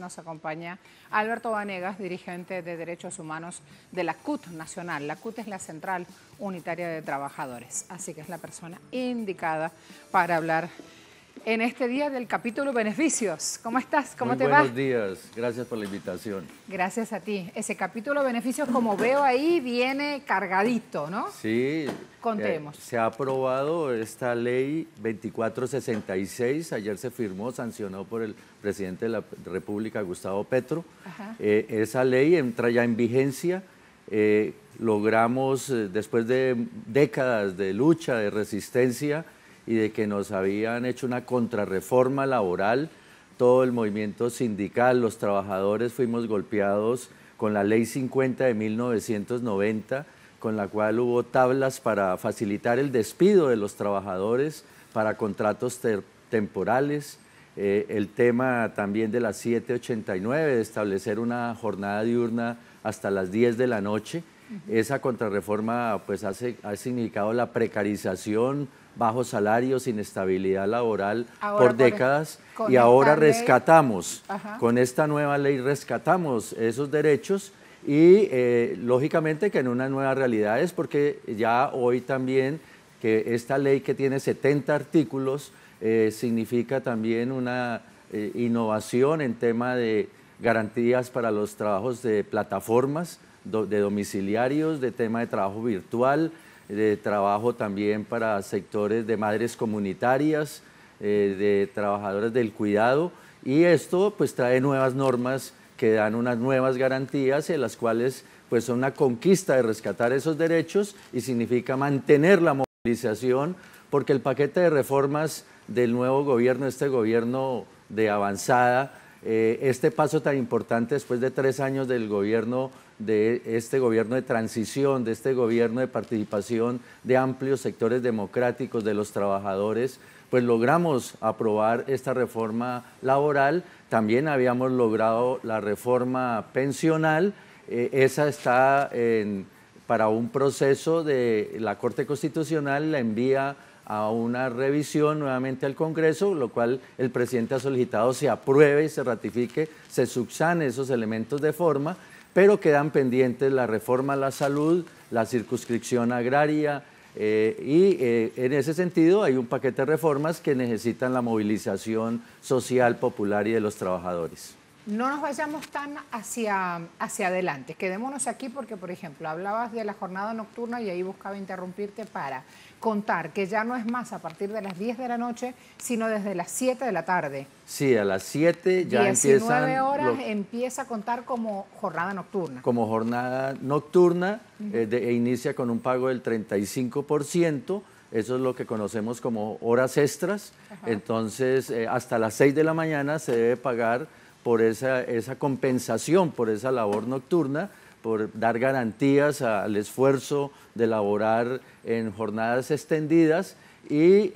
Nos acompaña Alberto Vanegas, dirigente de Derechos Humanos de la CUT Nacional. La CUT es la Central Unitaria de Trabajadores, así que es la persona indicada para hablar en este día del capítulo Beneficios. ¿Cómo estás? ¿Cómo te va? Buenos días, gracias por la invitación. Gracias a ti. Ese capítulo Beneficios, como veo ahí, viene cargadito, ¿no? Sí, Contemos. se ha aprobado esta ley 2466, ayer se firmó, sancionó por el presidente de la República, Gustavo Petro. Esa ley entra ya en vigencia. Logramos, después de décadas de lucha, de resistencia y de que nos habían hecho una contrarreforma laboral, todo el movimiento sindical, los trabajadores fuimos golpeados con la Ley 50 de 1990, con la cual hubo tablas para facilitar el despido de los trabajadores para contratos temporales, el tema también de la 789, de establecer una jornada diurna hasta las 10 de la noche. Esa contrarreforma pues ha significado la precarización, bajos salarios, inestabilidad laboral por décadas, y ahora rescatamos, con esta nueva ley rescatamos esos derechos y lógicamente que en unas nuevas realidades, porque ya hoy también que esta ley que tiene 70 artículos significa también una innovación en tema de garantías para los trabajos de plataformas, de domiciliarios, de tema de trabajo virtual, de trabajo también para sectores de madres comunitarias, de trabajadores del cuidado, y esto pues trae nuevas normas que dan unas nuevas garantías en las cuales pues son una conquista de rescatar esos derechos y significa mantener la movilización, porque el paquete de reformas del nuevo gobierno, este gobierno de avanzada, este paso tan importante después de 3 años del gobierno, de este gobierno de transición, de este gobierno de participación de amplios sectores democráticos de los trabajadores, pues logramos aprobar esta reforma laboral. También habíamos logrado la reforma pensional, esa está para un proceso de la Corte Constitucional, la envía a una revisión nuevamente al Congreso, lo cual el presidente ha solicitado se apruebe y se ratifique, se subsane esos elementos de forma, pero quedan pendientes la reforma a la salud, la circunscripción agraria, en ese sentido hay un paquete de reformas que necesitan la movilización social, popular y de los trabajadores. No nos vayamos tan hacia adelante, quedémonos aquí porque, por ejemplo, hablabas de la jornada nocturna y ahí buscaba interrumpirte para contar que ya no es más a partir de las 10 de la noche, sino desde las 7 de la tarde. Sí, a las 7 ya 19 horas empieza a contar como jornada nocturna. Como jornada nocturna, inicia con un pago del 35%, eso es lo que conocemos como horas extras. Entonces hasta las 6 de la mañana se debe pagar por esa compensación, por esa labor nocturna, por dar garantías al esfuerzo de laborar en jornadas extendidas y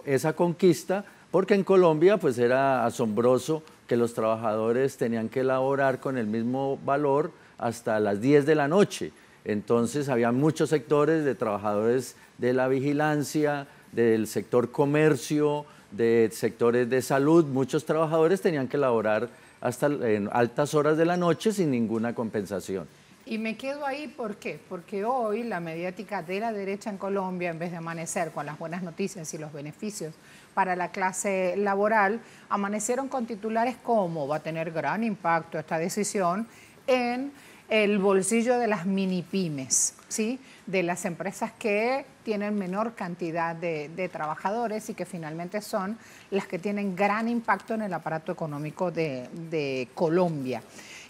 esa conquista, porque en Colombia pues era asombroso que los trabajadores tenían que laborar con el mismo valor hasta las 10 de la noche. Entonces había muchos sectores de trabajadores de la vigilancia, del sector comercio, de sectores de salud, muchos trabajadores tenían que laborar hasta en altas horas de la noche sin ninguna compensación. Y me quedo ahí, ¿por qué? Porque hoy la mediática de la derecha en Colombia, en vez de amanecer con las buenas noticias y los beneficios para la clase laboral, amanecieron con titulares como va a tener gran impacto esta decisión en el bolsillo de las mini pymes, ¿sí? De las empresas que tienen menor cantidad de trabajadores y que finalmente son las que tienen gran impacto en el aparato económico de Colombia.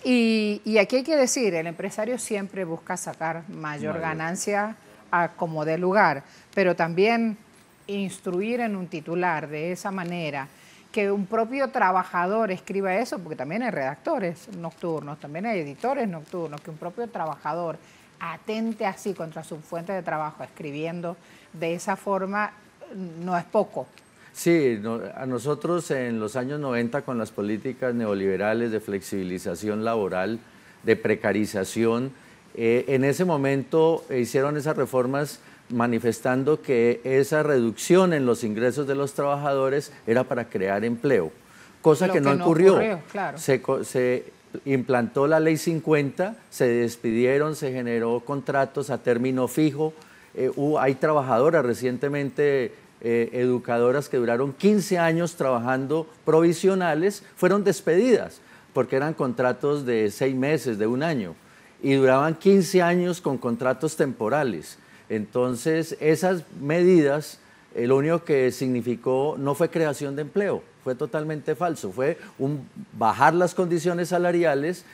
Y aquí hay que decir, el empresario siempre busca sacar mayor ganancia a como dé lugar, pero también instruir en un titular de esa manera, que un propio trabajador escriba eso, porque también hay redactores nocturnos, también hay editores nocturnos, que un propio trabajador atente así contra su fuente de trabajo, escribiendo de esa forma, no es poco. Sí, a nosotros en los años 90 con las políticas neoliberales de flexibilización laboral, de precarización, en ese momento hicieron esas reformas manifestando que esa reducción en los ingresos de los trabajadores era para crear empleo, cosa que no ocurrió. Claro. Se implantó la Ley 50, se despidieron, se generó contratos a término fijo. Hay trabajadoras recientemente, educadoras que duraron 15 años trabajando provisionales, fueron despedidas porque eran contratos de 6 meses, de 1 año, y duraban 15 años con contratos temporales. Entonces, esas medidas, lo único que significó no fue creación de empleo, fue totalmente falso, fue bajar las condiciones salariales,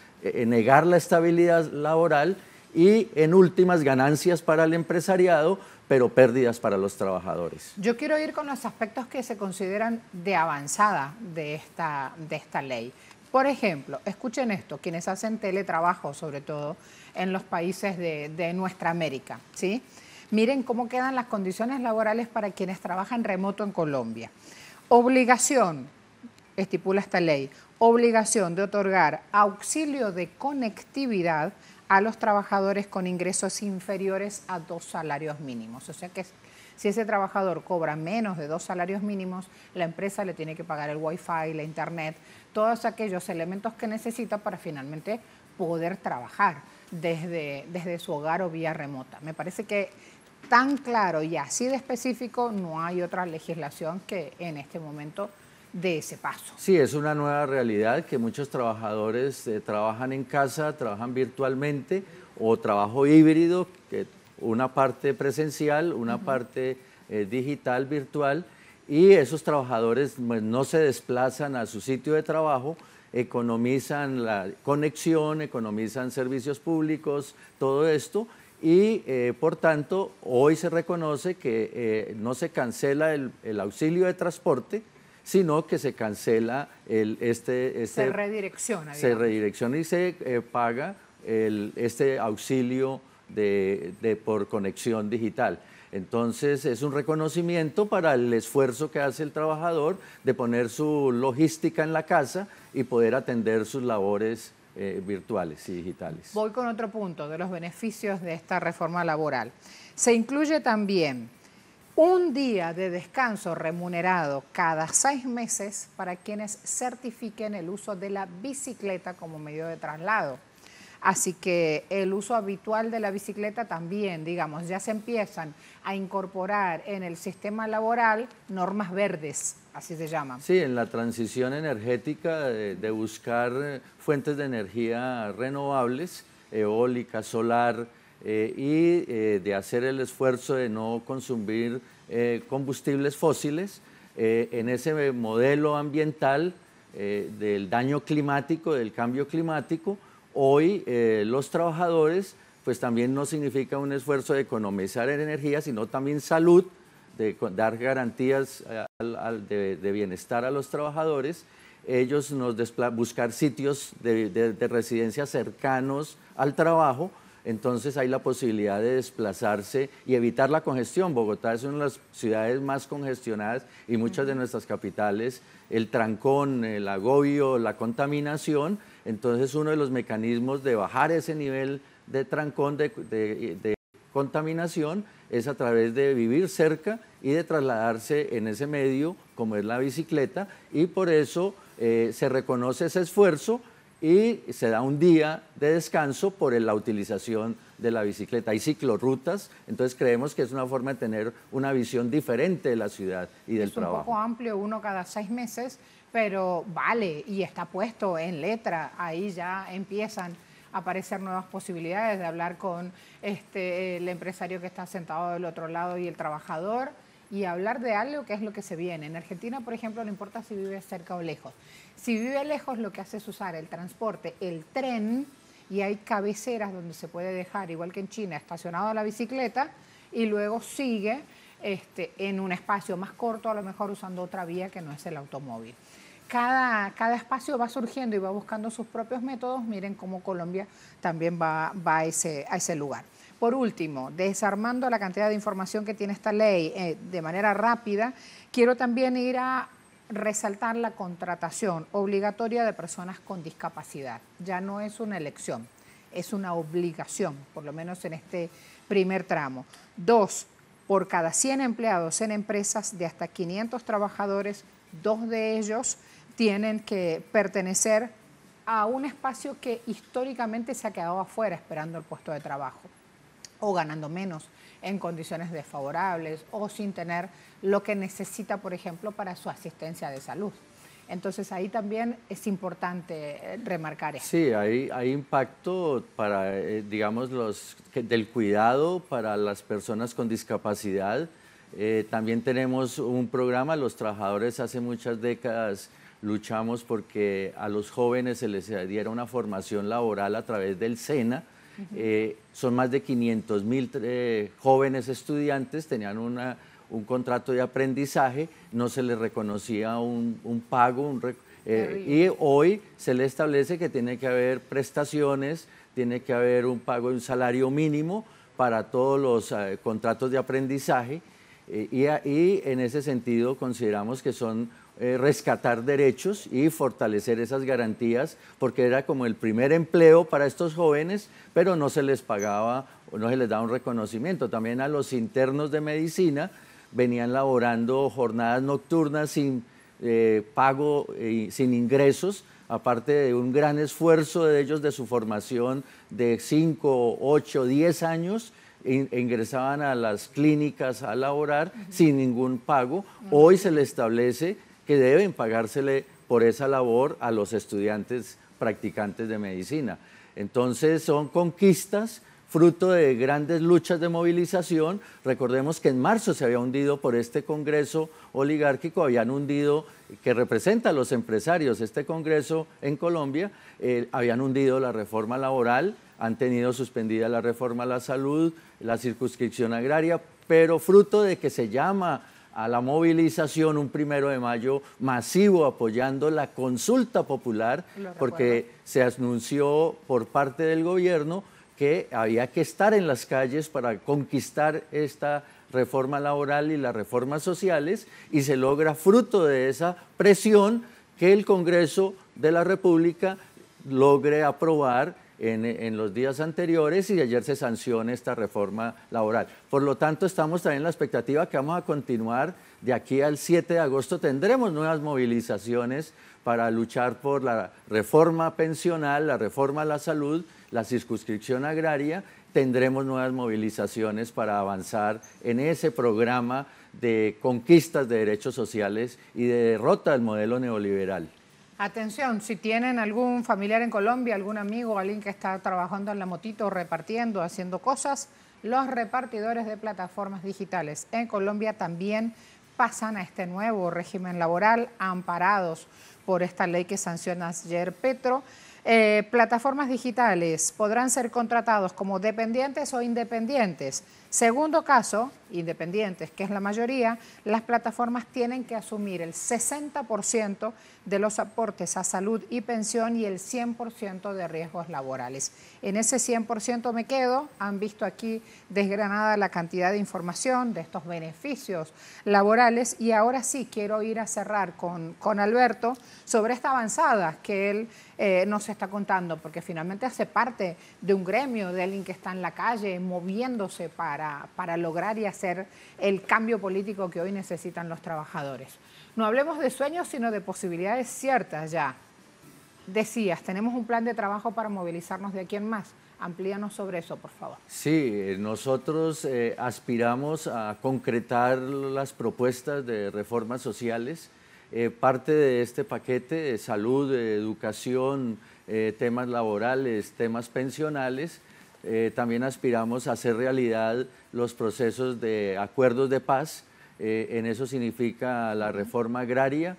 negar la estabilidad laboral y, en últimas, ganancias para el empresariado, pero pérdidas para los trabajadores. Yo quiero ir con los aspectos que se consideran de avanzada de esta ley. Por ejemplo, escuchen esto, quienes hacen teletrabajo, sobre todo en los países de nuestra América, ¿sí? Miren cómo quedan las condiciones laborales para quienes trabajan remoto en Colombia. Obligación, estipula esta ley, obligación de otorgar auxilio de conectividad a los trabajadores con ingresos inferiores a 2 salarios mínimos. O sea que si ese trabajador cobra menos de 2 salarios mínimos, la empresa le tiene que pagar el wifi, la internet, todos aquellos elementos que necesita para finalmente poder trabajar desde su hogar o vía remota. Me parece que tan claro y así de específico no hay otra legislación que en este momento dé ese paso. Sí, es una nueva realidad que muchos trabajadores trabajan en casa, trabajan virtualmente o trabajo híbrido, que una parte presencial, una parte digital, virtual, y esos trabajadores pues, no se desplazan a su sitio de trabajo, economizan la conexión, economizan servicios públicos, todo esto, y por tanto hoy se reconoce que no se cancela el auxilio de transporte, sino que se cancela se redirecciona. Se redirecciona y se paga este auxilio por conexión digital. Entonces es un reconocimiento para el esfuerzo que hace el trabajador de poner su logística en la casa y poder atender sus labores virtuales y digitales. Voy con otro punto de los beneficios de esta reforma laboral. Se incluye también un día de descanso remunerado cada 6 meses para quienes certifiquen el uso de la bicicleta como medio de traslado. Así que el uso habitual de la bicicleta también, digamos, ya se empiezan a incorporar en el sistema laboral normas verdes, así se llaman. Sí, en la transición energética de buscar fuentes de energía renovables, eólica, solar, y de hacer el esfuerzo de no consumir combustibles fósiles, en ese modelo ambiental del daño climático, del cambio climático. Hoy los trabajadores, pues también no significa un esfuerzo de economizar en energía, sino también salud, de dar garantías de bienestar a los trabajadores. Ellos buscar sitios de residencia cercanos al trabajo, entonces hay la posibilidad de desplazarse y evitar la congestión. Bogotá es una de las ciudades más congestionadas y muchas de nuestras capitales, el trancón, el agobio, la contaminación. Entonces uno de los mecanismos de bajar ese nivel de trancón, de contaminación, es a través de vivir cerca y de trasladarse en ese medio, como es la bicicleta, y por eso se reconoce ese esfuerzo y se da un día de descanso por la utilización de la bicicleta. Hay ciclorrutas, entonces creemos que es una forma de tener una visión diferente de la ciudad y del trabajo. Es un poco amplio, uno cada 6 meses, pero vale, y está puesto en letra, ahí ya empiezan a aparecer nuevas posibilidades de hablar con el empresario que está sentado del otro lado y el trabajador, y hablar de algo que es lo que se viene. En Argentina, por ejemplo, no importa si vive cerca o lejos. Si vive lejos, lo que hace es usar el transporte, el tren, y hay cabeceras donde se puede dejar, igual que en China, estacionado la bicicleta, y luego sigue en un espacio más corto, a lo mejor usando otra vía que no es el automóvil. Cada espacio va surgiendo y va buscando sus propios métodos. Miren cómo Colombia también va a ese lugar. Por último, desarmando la cantidad de información que tiene esta ley de manera rápida, quiero también ir a resaltar la contratación obligatoria de personas con discapacidad. Ya no es una elección, es una obligación, por lo menos en este primer tramo. 2, por cada 100 empleados en empresas de hasta 500 trabajadores, 2 de ellos tienen que pertenecer a un espacio que históricamente se ha quedado afuera esperando el puesto de trabajo, o ganando menos, en condiciones desfavorables, o sin tener lo que necesita, por ejemplo, para su asistencia de salud. Entonces ahí también es importante remarcar eso. Sí, hay impacto para, digamos, del cuidado para las personas con discapacidad. También tenemos un programa, los trabajadores hace muchas décadas luchamos porque a los jóvenes se les diera una formación laboral a través del SENA. Son más de 500.000 jóvenes estudiantes, tenían un contrato de aprendizaje, no se les reconocía un pago, y hoy se le establece que tiene que haber prestaciones, tiene que haber un pago de un salario mínimo para todos los contratos de aprendizaje, y en ese sentido consideramos que son rescatar derechos y fortalecer esas garantías, porque era como el primer empleo para estos jóvenes, pero no se les pagaba o no se les daba un reconocimiento. También a los internos de medicina venían laborando jornadas nocturnas sin pago y sin ingresos, aparte de un gran esfuerzo de ellos de su formación de 5, 8, 10 años, ingresaban a las clínicas a laborar sin ningún pago. Hoy se le establece que deben pagársele por esa labor a los estudiantes practicantes de medicina. Entonces son conquistas fruto de grandes luchas de movilización. Recordemos que en marzo se había hundido por este Congreso oligárquico, habían hundido, que representa a los empresarios, este Congreso en Colombia, habían hundido la reforma laboral, han tenido suspendida la reforma a la salud, la circunscripción agraria, pero fruto de que se llama a la movilización un 1 de mayo masivo apoyando la consulta popular, porque se anunció por parte del gobierno que había que estar en las calles para conquistar esta reforma laboral y las reformas sociales, y se logra fruto de esa presión que el Congreso de la República logre aprobar en los días anteriores, y ayer se sanciona esta reforma laboral. Por lo tanto, estamos también en la expectativa que vamos a continuar de aquí al 7 de agosto. Tendremos nuevas movilizaciones para luchar por la reforma pensional, la reforma a la salud, la circunscripción agraria. Tendremos nuevas movilizaciones para avanzar en ese programa de conquistas de derechos sociales y de derrota del modelo neoliberal. Atención, si tienen algún familiar en Colombia, algún amigo, alguien que está trabajando en la motito, repartiendo, haciendo cosas, los repartidores de plataformas digitales en Colombia también pasan a este nuevo régimen laboral, amparados por esta ley que sanciona ayer Petro. Plataformas digitales podrán ser contratados como dependientes o independientes. Segundo caso, independientes, que es la mayoría, las plataformas tienen que asumir el 60% de los aportes a salud y pensión y el 100% de riesgos laborales. En ese 100% me quedo. Han visto aquí desgranada la cantidad de información de estos beneficios laborales, y ahora sí quiero ir a cerrar con Alberto sobre esta avanzada que él nos está contando, porque finalmente hace parte de un gremio, de alguien que está en la calle moviéndose para lograr y hacer el cambio político que hoy necesitan los trabajadores. No hablemos de sueños, sino de posibilidades ciertas ya. Decías, tenemos un plan de trabajo para movilizarnos de aquí en más. Amplíanos sobre eso, por favor. Sí, nosotros aspiramos a concretar las propuestas de reformas sociales. Parte de este paquete de salud, de educación, temas laborales, temas pensionales. También aspiramos a hacer realidad los procesos de acuerdos de paz. En eso significa la reforma agraria,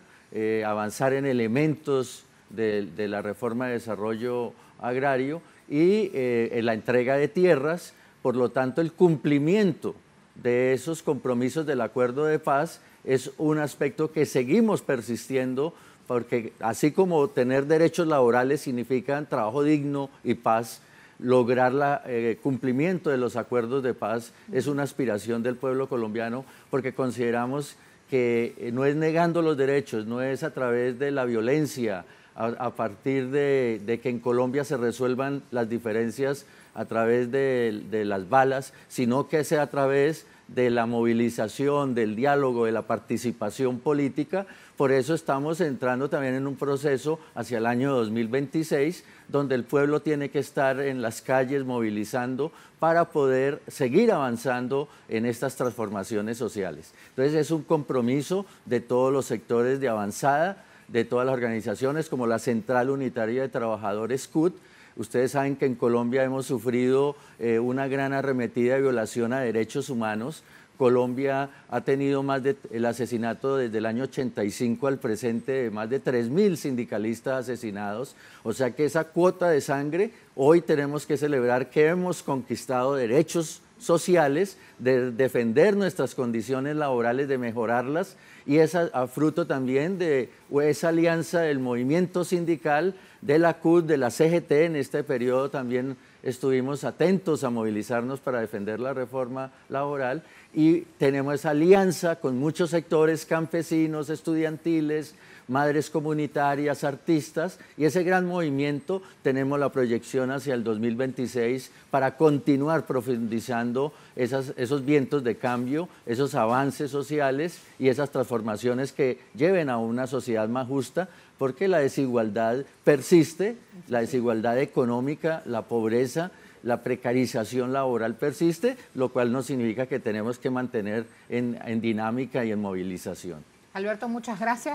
avanzar en elementos de la reforma de desarrollo agrario y en la entrega de tierras. Por lo tanto, el cumplimiento de esos compromisos del acuerdo de paz es un aspecto que seguimos persistiendo, porque así como tener derechos laborales significan trabajo digno y paz, lograr el cumplimiento de los acuerdos de paz es una aspiración del pueblo colombiano, porque consideramos que no es negando los derechos, no es a través de la violencia, a partir de que en Colombia se resuelvan las diferencias a través de las balas, sino que sea a través de la movilización, del diálogo, de la participación política. Por eso estamos entrando también en un proceso hacia el año 2026, donde el pueblo tiene que estar en las calles movilizando para poder seguir avanzando en estas transformaciones sociales. Entonces es un compromiso de todos los sectores de avanzada, de todas las organizaciones como la Central Unitaria de Trabajadores CUT. Ustedes saben que en Colombia hemos sufrido una gran arremetida de violación a derechos humanos. Colombia ha tenido el asesinato desde el año 85 al presente de más de 3.000 sindicalistas asesinados. O sea que esa cuota de sangre, hoy tenemos que celebrar que hemos conquistado derechos sociales, de defender nuestras condiciones laborales, de mejorarlas, y es a fruto también de esa alianza del movimiento sindical, de la CUT, de la CGT. En este periodo también estuvimos atentos a movilizarnos para defender la reforma laboral, y tenemos esa alianza con muchos sectores campesinos, estudiantiles, madres comunitarias, artistas, y ese gran movimiento tenemos la proyección hacia el 2026 para continuar profundizando esos vientos de cambio, esos avances sociales y esas transformaciones que lleven a una sociedad más justa, porque la desigualdad persiste, la desigualdad económica, la pobreza, la precarización laboral persiste, lo cual no significa que tenemos que mantener en dinámica y en movilización. Alberto, muchas gracias.